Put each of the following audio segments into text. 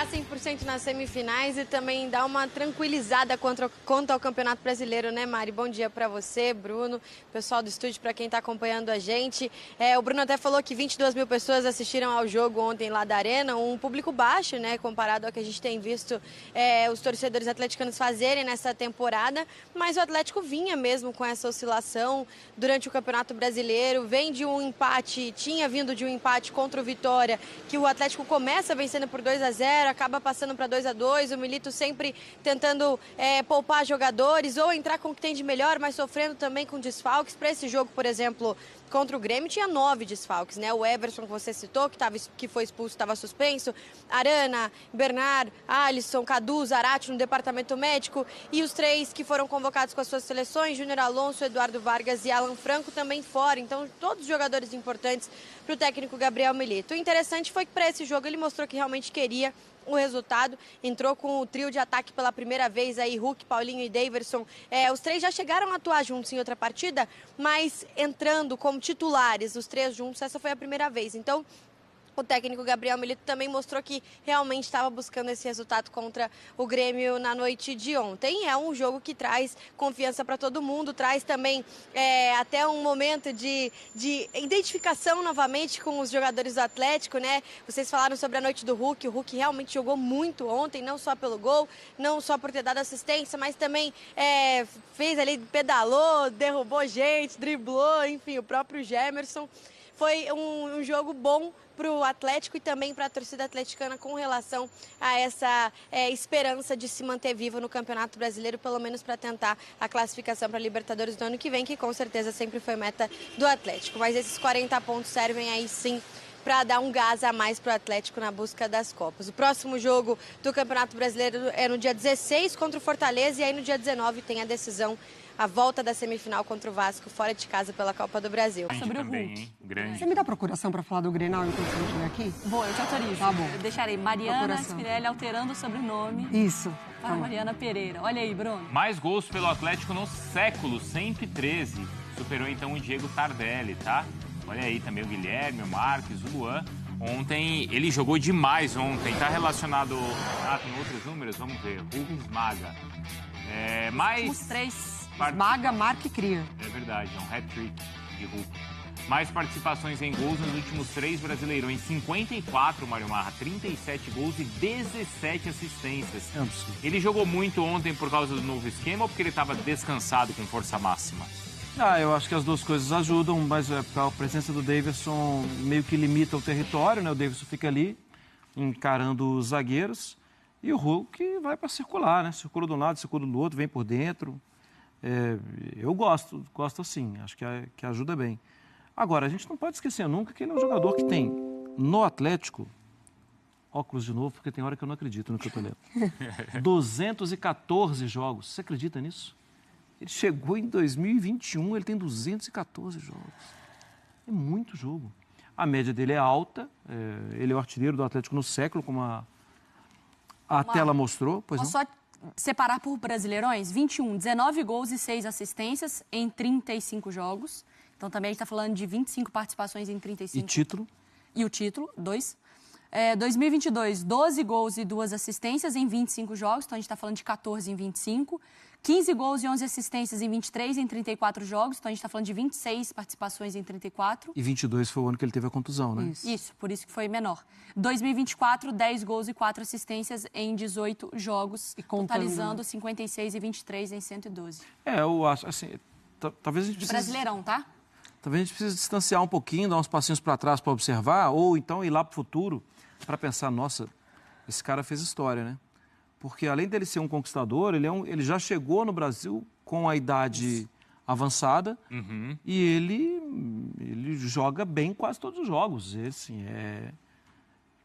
ficar 100% nas semifinais e também dar uma tranquilizada quanto ao Campeonato Brasileiro, né, Mari? Bom dia para você, Bruno, pessoal do estúdio, para quem está acompanhando a gente. O Bruno até falou que 22 mil pessoas assistiram ao jogo ontem lá da Arena, um público baixo, né, comparado ao que a gente tem visto os torcedores atleticanos fazerem nessa temporada, mas o Atlético vinha mesmo com essa oscilação durante o Campeonato Brasileiro, vem de um empate, tinha vindo de um empate contra o Vitória, que o Atlético começa vencendo por 2-0, acaba passando para 2-2, o Milito sempre tentando poupar jogadores ou entrar com o que tem de melhor, mas sofrendo também com desfalques. Para esse jogo, por exemplo, contra o Grêmio, tinha 9 desfalques, né? O Everson, que você citou, que foi expulso, estava suspenso, Arana, Bernard, Alisson, Cadu, Zarate no departamento médico, e os 3 que foram convocados com as suas seleções, Júnior Alonso, Eduardo Vargas e Alan Franco também fora. Então, todos jogadores importantes para o técnico Gabriel Milito. O interessante foi que para esse jogo ele mostrou que realmente queria o resultado, entrou com o trio de ataque pela primeira vez, aí Hulk, Paulinho e Daverson. Os 3 já chegaram a atuar juntos em outra partida, mas entrando como titulares, os 3 juntos, essa foi a primeira vez. Então, o técnico Gabriel Milito também mostrou que realmente estava buscando esse resultado contra o Grêmio na noite de ontem. É um jogo que traz confiança para todo mundo, traz também até um momento de identificação novamente com os jogadores do Atlético, né? Vocês falaram sobre a noite do Hulk. O Hulk realmente jogou muito ontem, não só pelo gol, não só por ter dado assistência, mas também fez ali, pedalou, derrubou gente, driblou, enfim, o próprio Gemerson. Foi um jogo bom para o Atlético e também para a torcida atleticana com relação a essa esperança de se manter vivo no Campeonato Brasileiro, pelo menos para tentar a classificação para a Libertadores do ano que vem, que com certeza sempre foi meta do Atlético. Mas esses 40 pontos servem aí sim para dar um gás a mais para o Atlético na busca das Copas. O próximo jogo do Campeonato Brasileiro é no dia 16 contra o Fortaleza e aí no dia 19 tem a decisão, a volta da semifinal contra o Vasco, fora de casa pela Copa do Brasil. Sobre o Hulk. Grande. Você me dá procuração para falar do Grenal enquanto você estiver aqui? Vou, eu te autorizo. Tá bom. Eu deixarei Mariana Spinelli alterando o sobrenome. Isso. Para Mariana Pereira. Olha aí, Bruno. Mais gols pelo Atlético no século, 113. Superou então o Diego Tardelli, tá? Olha aí também o Guilherme, o Marques, o Luan. Ontem, ele jogou demais ontem. Tá relacionado com outros números? Vamos ver. Hulk esmaga. Os 3. Esmaga, marca e cria. É verdade, é um hat-trick de Hulk. Mais participações em gols nos últimos 3 Brasileirões. 54, Mário Marra, 37 gols e 17 assistências. Ele jogou muito ontem por causa do novo esquema ou porque ele estava descansado com força máxima? Eu acho que as duas coisas ajudam, mas a presença do Daverson meio que limita o território, né? O Daverson fica ali encarando os zagueiros e o Hulk vai para circular, né? Circula de um lado, circula do outro, vem por dentro. Eu gosto assim, acho que ajuda bem. Agora, a gente não pode esquecer nunca que ele é um jogador que tem no Atlético, óculos de novo, porque tem hora que eu não acredito no que eu tô lendo, 214 jogos, você acredita nisso? Ele chegou em 2021, ele tem 214 jogos, é muito jogo. A média dele é alta, ele é o artilheiro do Atlético no século, como a tela mostrou. Pois não? Só separar por Brasileirões, 21, 19 gols e 6 assistências em 35 jogos. Então também a gente está falando de 25 participações em 35. E título? E o título, 2. 2022, 12 gols e 2 assistências em 25 jogos. Então a gente está falando de 14 em 25. 15 gols e 11 assistências em 23 em 34 jogos. Então a gente está falando de 26 participações em 34. E 22 foi o ano que ele teve a contusão, né? Isso, por isso que foi menor. 2024, 10 gols e 4 assistências em 18 jogos, totalizando 56 e 23 em 112. Eu acho, assim, talvez a gente precise... Brasileirão, tá? Talvez a gente precise distanciar um pouquinho, dar uns passinhos para trás para observar, ou então ir lá para o futuro para pensar, nossa, esse cara fez história, né? Porque além dele ser um conquistador, ele já chegou no Brasil com a idade avançada e ele joga bem quase todos os jogos.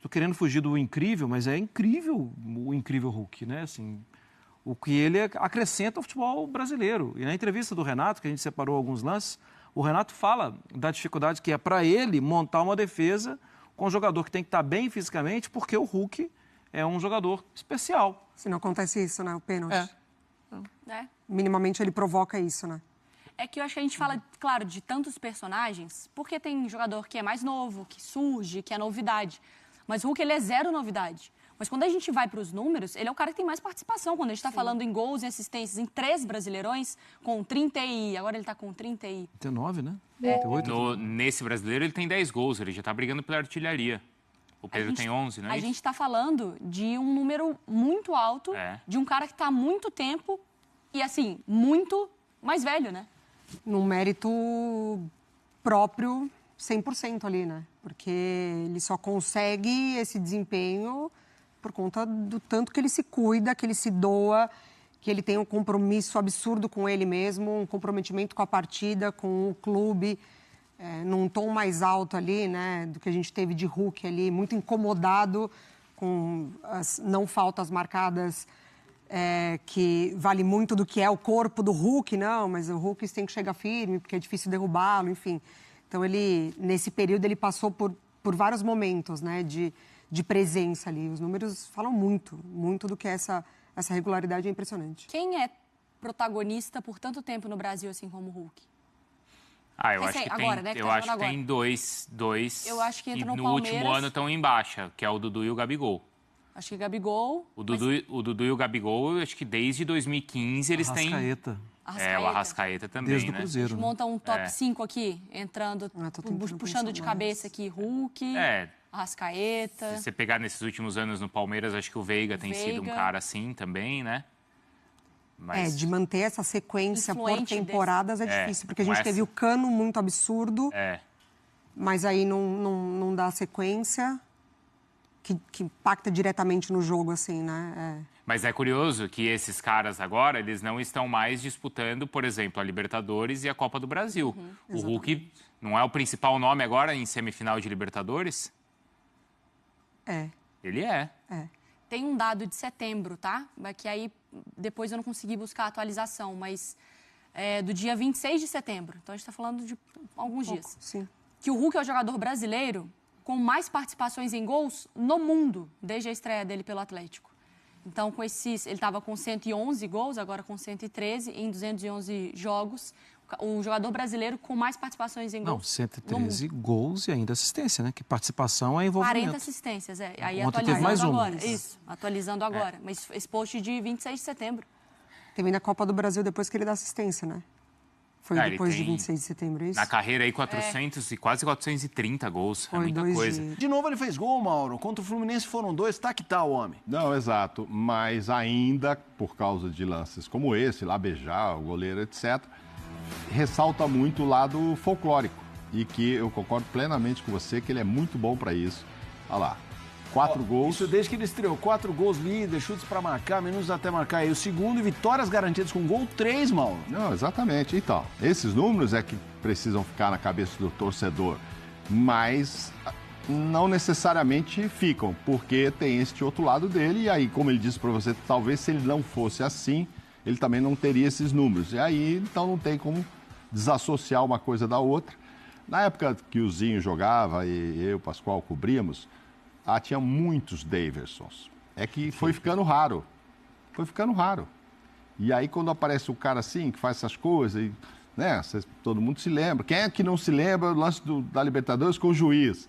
Tô querendo fugir do incrível, mas é incrível o incrível Hulk, né? Assim, o que ele acrescenta ao futebol brasileiro. E na entrevista do Renato, que a gente separou alguns lances, o Renato fala da dificuldade que é para ele montar uma defesa com um jogador que tem que estar bem fisicamente, porque o Hulk é um jogador especial. Se não acontece isso, né? O pênalti. É. Minimamente ele provoca isso, né? É que eu acho que a gente fala, claro, de tantos personagens, porque tem jogador que é mais novo, que surge, que é novidade. Mas o Hulk, ele é zero novidade. Mas quando a gente vai para os números, ele é o cara que tem mais participação. Quando a gente está falando em gols e assistências em 3 brasileirões, com 30 e... Agora ele está com 30 e... 39, né? É. 38. Nesse brasileiro ele tem 10 gols, ele já tá brigando pela artilharia. O Pedro tem 11, né? A gente está falando de um número muito alto, de um cara que está há muito tempo e, assim, muito mais velho, né? Num mérito próprio 100% ali, né? Porque ele só consegue esse desempenho por conta do tanto que ele se cuida, que ele se doa, que ele tem um compromisso absurdo com ele mesmo, um comprometimento com a partida, com o clube, num tom mais alto ali, né? Do que a gente teve de Hulk ali, muito incomodado com as não faltas marcadas, que vale muito do que é o corpo do Hulk, não, mas o Hulk tem que chegar firme, porque é difícil derrubá-lo, enfim. Então, ele, nesse período, ele passou por vários momentos, né, de presença ali. Os números falam muito do que essa regularidade é impressionante. Quem é protagonista por tanto tempo no Brasil, assim como o Hulk? Eu acho que agora, tem, né, que eu tá acho que agora. tem dois. Eu acho que entra no no Palmeiras. último ano estão em baixa, que é o Dudu e o Gabigol. Acho que Gabigol... O Dudu e o Gabigol, acho que desde 2015 eles têm... Arrascaeta. Arrascaeta. O Arrascaeta também, Desde o né? A Cruzeiro. gente monta um top 5 aqui, entrando, tô tentando puxando pensar de mais. cabeça aqui, Hulk, Arrascaeta. Se você pegar nesses últimos anos no Palmeiras, acho que o Veiga tem sido um Veiga. cara assim também, né? Mas De manter essa sequência por Influente temporadas é difícil, porque a com gente essa. teve o Cano muito absurdo, É. mas aí não dá sequência que impacta diretamente no jogo, assim, né? Mas é curioso que esses caras agora, eles não estão mais disputando, por exemplo, a Libertadores e a Copa do Brasil. O Hulk não é o principal nome agora em semifinal de Libertadores? Ele é. Tem um dado de setembro, tá? Que aí depois eu não consegui buscar a atualização, mas é do dia 26 de setembro. Então a gente está falando de alguns dias. Sim. Que o Hulk é o jogador brasileiro com mais participações em gols no mundo, desde a estreia dele pelo Atlético. Então, ele estava com 111 gols, agora com 113, em 211 jogos. O jogador brasileiro com mais participações em Não, gols. 113 gols e ainda assistência, né? Que participação é envolvimento. 40 assistências, Aí Ontem teve atualizando mais uma. agora. Isso, atualizando agora. Mas esse post de 26 de setembro. Teve na Copa do Brasil depois que ele dá assistência, né? Foi ele depois de tem 26 de setembro, é isso? Na carreira aí, 400 e quase 430 gols. Foi é muita dois coisa. de- De novo ele fez gol, Mauro. Contra o Fluminense foram 2, tá que tal, homem? Não, exato. Mas ainda, por causa de lances como esse, lá beijar, o goleiro, etc., ressalta muito o lado folclórico. E que eu concordo plenamente com você que ele é muito bom para isso. Olha lá. 4 gols. Isso desde que ele estreou. 4 gols líder, chutes pra marcar, minutos até marcar. E o segundo, e vitórias garantidas com gol 3, Mauro. Não, exatamente. Então, esses números é que precisam ficar na cabeça do torcedor. Mas não necessariamente ficam, porque tem este outro lado dele. E aí, como ele disse para você, talvez se ele não fosse assim, ele também não teria esses números. E aí, então, não tem como desassociar uma coisa da outra. Na época que o Zinho jogava e eu, Pascoal, cobríamos, tinha muitos Daversons. É que foi ficando raro. Foi ficando raro. E aí, quando aparece um cara assim, que faz essas coisas, e, né, todo mundo se lembra. Quem é que não se lembra do lance da Libertadores com o juiz?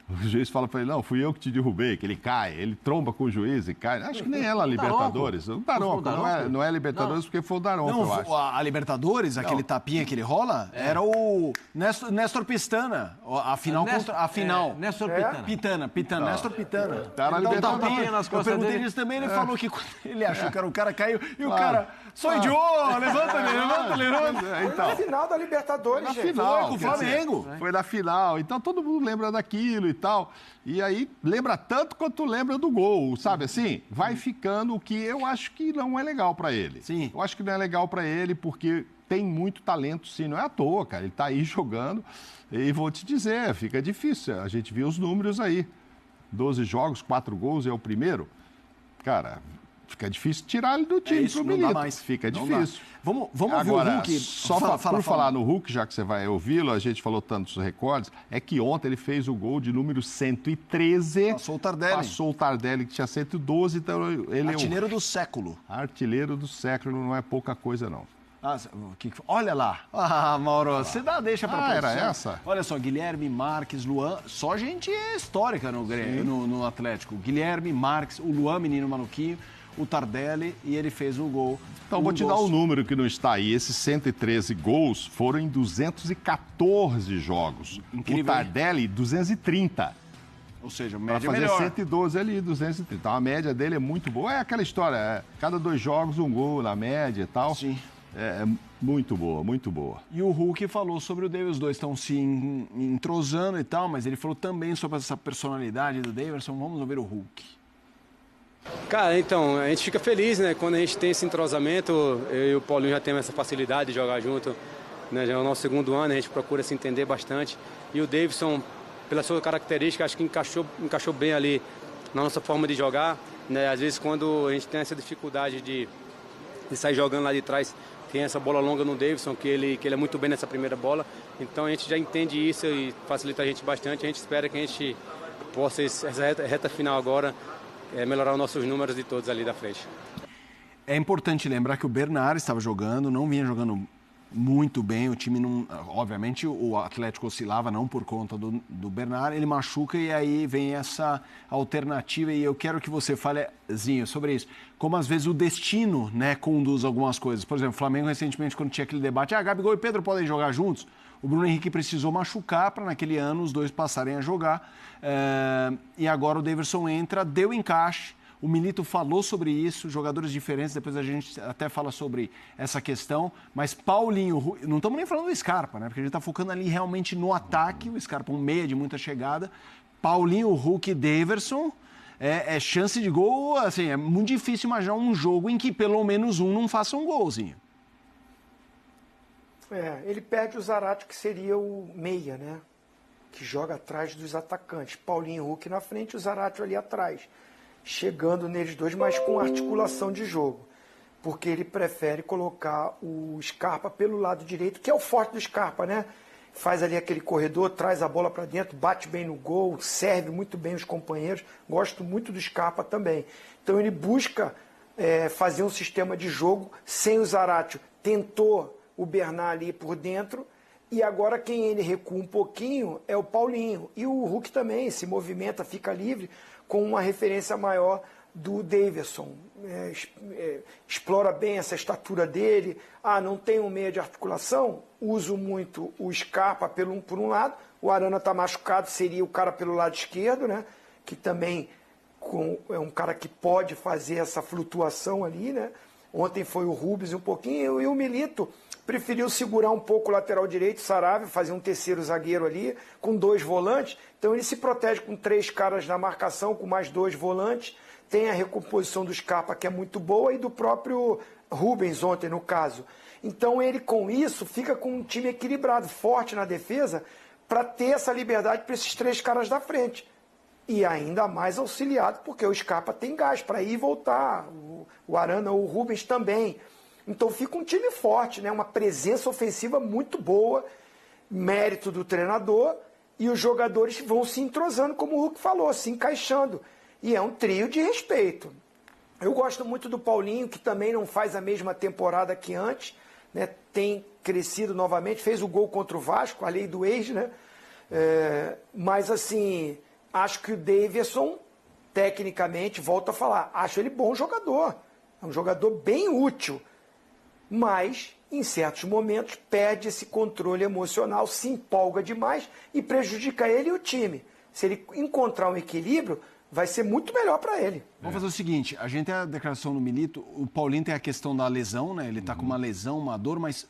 O juiz fala para ele, não, fui eu que te derrubei, que ele cai, ele tromba com o juiz e cai. Acho que nem é lá Libertadores. O Daronco, não é Libertadores porque foi o Daronco, eu acho. Não, a Libertadores, aquele tapinha que ele rola, era o Néstor Pistana. A final contra... A final. Néstor Pitana. Néstor Pitana. Tá na Ele dá um Libertadores. tapinha nas costas. Eu perguntei dele. isso também, ele falou que quando ele achou que era o cara, caiu. E o cara, sou idiota, levanta ele. Então, Na final da Libertadores, na gente. final. Foi com o quer dizer, Flamengo. Foi na final. Então todo mundo lembra daquilo e tal. E aí lembra tanto quanto lembra do gol, sabe assim? Vai ficando o que eu acho que não é legal pra ele. Sim. Eu acho que não é legal pra ele porque tem muito talento, sim. Não é à toa, cara. Ele tá aí jogando. E vou te dizer, fica difícil. A gente viu os números aí. 12 jogos, 4 gols é o primeiro. Cara, fica difícil tirar ele do time Isso, pro não dá Milito. mais. Fica Não difícil. dá. Vamos ouvir Agora, o Hulk. só por falar no Hulk, já que você vai ouvi-lo, a gente falou tantos recordes, é que ontem ele fez o gol de número 113. Passou o Tardelli. Passou o Tardelli, que tinha 112, então ele Artilheiro do século. é o artilheiro do século, não é pouca coisa, não. Olha lá. Mauro, você deixa pra era essa? Olha só, Guilherme Marques, Luan, só gente histórica no Atlético. Guilherme Marques, o Luan, menino maluquinho, o Tardelli, e ele fez o gol. Então, vou te dar o número que não está aí. Esses 113 gols foram em 214 jogos. Incrível, o Tardelli, 230. Ou seja, Para média fazer melhor. 112 ali, 230. Então, a média dele é muito boa. É aquela história, cada 2 jogos, um gol na média e tal. Sim. É muito boa, muito boa. E o Hulk falou sobre o Davidson, os dois estão se entrosando e tal, mas ele falou também sobre essa personalidade do Davidson. Vamos ouvir o Hulk. Cara, então, a gente fica feliz, né? Quando a gente tem esse entrosamento, eu e o Paulinho já temos essa facilidade de jogar junto, né? Já é o nosso 2º ano, a gente procura se entender bastante. E o Davidson, pela sua característica, acho que encaixou bem ali na nossa forma de jogar, né? Às vezes, quando a gente tem essa dificuldade de sair jogando lá de trás, tem essa bola longa no Davidson, que ele é muito bem nessa primeira bola. Então, a gente já entende isso e facilita a gente bastante. A gente espera que a gente possa, essa reta final agora, melhorar os nossos números de todos ali da frente. É importante lembrar que o Bernard estava jogando, não vinha jogando muito bem, o time não... Obviamente o Atlético oscilava, não por conta do Bernard, ele machuca e aí vem essa alternativa e eu quero que você fale, Zinho, sobre isso. Como às vezes o destino, né, conduz algumas coisas. Por exemplo, o Flamengo recentemente, quando tinha aquele debate, Gabigol e Pedro podem jogar juntos, o Bruno Henrique precisou machucar para naquele ano os dois passarem a jogar. E agora o Davidson entra, deu encaixe. O Milito falou sobre isso, jogadores diferentes, depois a gente até fala sobre essa questão. Mas Paulinho, não estamos nem falando do Scarpa, né? Porque a gente está focando ali realmente no ataque. O Scarpa um meia de muita chegada. Paulinho, Hulk e Davidson. É chance de gol, assim, é muito difícil imaginar um jogo em que pelo menos um não faça um golzinho. Ele perde o Zarate, que seria o meia, né? Que joga atrás dos atacantes. Paulinho e Hulk na frente, o Zarate ali atrás. Chegando neles dois, mas com articulação de jogo. Porque ele prefere colocar o Scarpa pelo lado direito, que é o forte do Scarpa, né? Faz ali aquele corredor, traz a bola para dentro, bate bem no gol, serve muito bem os companheiros. Gosto muito do Scarpa também. Então ele busca fazer um sistema de jogo sem o Zarate. Tentou o Bernard ali por dentro, e agora quem ele recua um pouquinho é o Paulinho. E o Hulk também se movimenta, fica livre, com uma referência maior do Davidson. Explora bem essa estatura dele. Não tem um meia de articulação? Uso muito o Scarpa por um lado, o Arana está machucado, seria o cara pelo lado esquerdo, né? Que também é um cara que pode fazer essa flutuação ali, né? Ontem foi o Rubens um pouquinho, e o Milito preferiu segurar um pouco o lateral direito, Saravia, fazer um terceiro zagueiro ali, com 2 volantes. Então ele se protege com 3 caras na marcação, com mais 2 volantes. Tem a recomposição do Scarpa, que é muito boa, e do próprio Rubens ontem, no caso. Então ele, com isso, fica com um time equilibrado, forte na defesa, para ter essa liberdade para esses 3 caras da frente. E ainda mais auxiliado, porque o Scarpa tem gás para ir e voltar. O Arana, o Rubens também. Então fica um time forte, né? Uma presença ofensiva muito boa, mérito do treinador, e os jogadores vão se entrosando, como o Hulk falou, se encaixando. E é um trio de respeito. Eu gosto muito do Paulinho, que também não faz a mesma temporada que antes, né? Tem crescido novamente, fez o gol contra o Vasco, a lei do ex, né? Mas assim, acho que o Davidson, tecnicamente, volto a falar, acho ele bom jogador. É um jogador bem útil. Mas, em certos momentos, perde esse controle emocional, se empolga demais e prejudica ele e o time. Se ele encontrar um equilíbrio, vai ser muito melhor para ele. Vamos fazer o seguinte, a gente tem a declaração no Milito, o Paulinho tem a questão da lesão, né? Ele está com uma lesão, uma dor, mas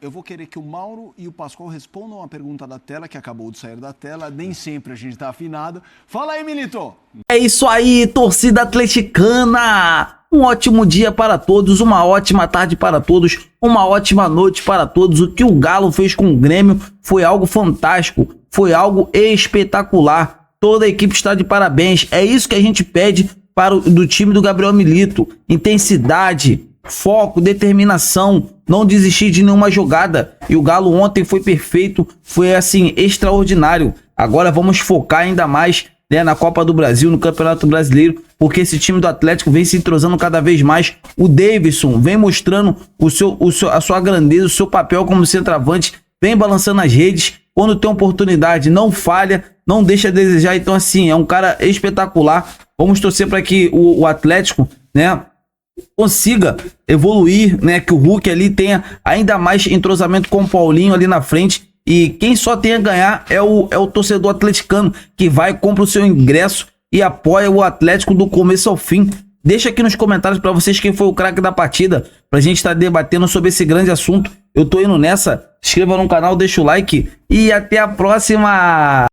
eu vou querer que o Mauro e o Pascoal respondam a pergunta da tela, que acabou de sair da tela, nem sempre a gente está afinado. Fala aí, Milito! É isso aí, torcida atleticana! Um ótimo dia para todos, uma ótima tarde para todos, uma ótima noite para todos. O que o Galo fez com o Grêmio foi algo fantástico, foi algo espetacular. Toda a equipe está de parabéns. É isso que a gente pede do time do Gabriel Milito. Intensidade, foco, determinação, não desistir de nenhuma jogada. E o Galo ontem foi perfeito, foi assim, extraordinário. Agora vamos focar ainda mais né, na Copa do Brasil, no Campeonato Brasileiro, porque esse time do Atlético vem se entrosando cada vez mais. O Davidson vem mostrando a sua grandeza, o seu papel como centroavante, vem balançando as redes, quando tem oportunidade não falha, não deixa a desejar. Então assim, é um cara espetacular. Vamos torcer para que o Atlético, né, consiga evoluir, né, que o Hulk ali tenha ainda mais entrosamento com o Paulinho ali na frente, e quem só tem a ganhar é o torcedor atleticano, que vai, compra o seu ingresso e apoia o Atlético do começo ao fim. Deixa aqui nos comentários para vocês quem foi o craque da partida, pra gente estar debatendo sobre esse grande assunto. Eu tô indo nessa, inscreva no canal, deixa o like e até a próxima!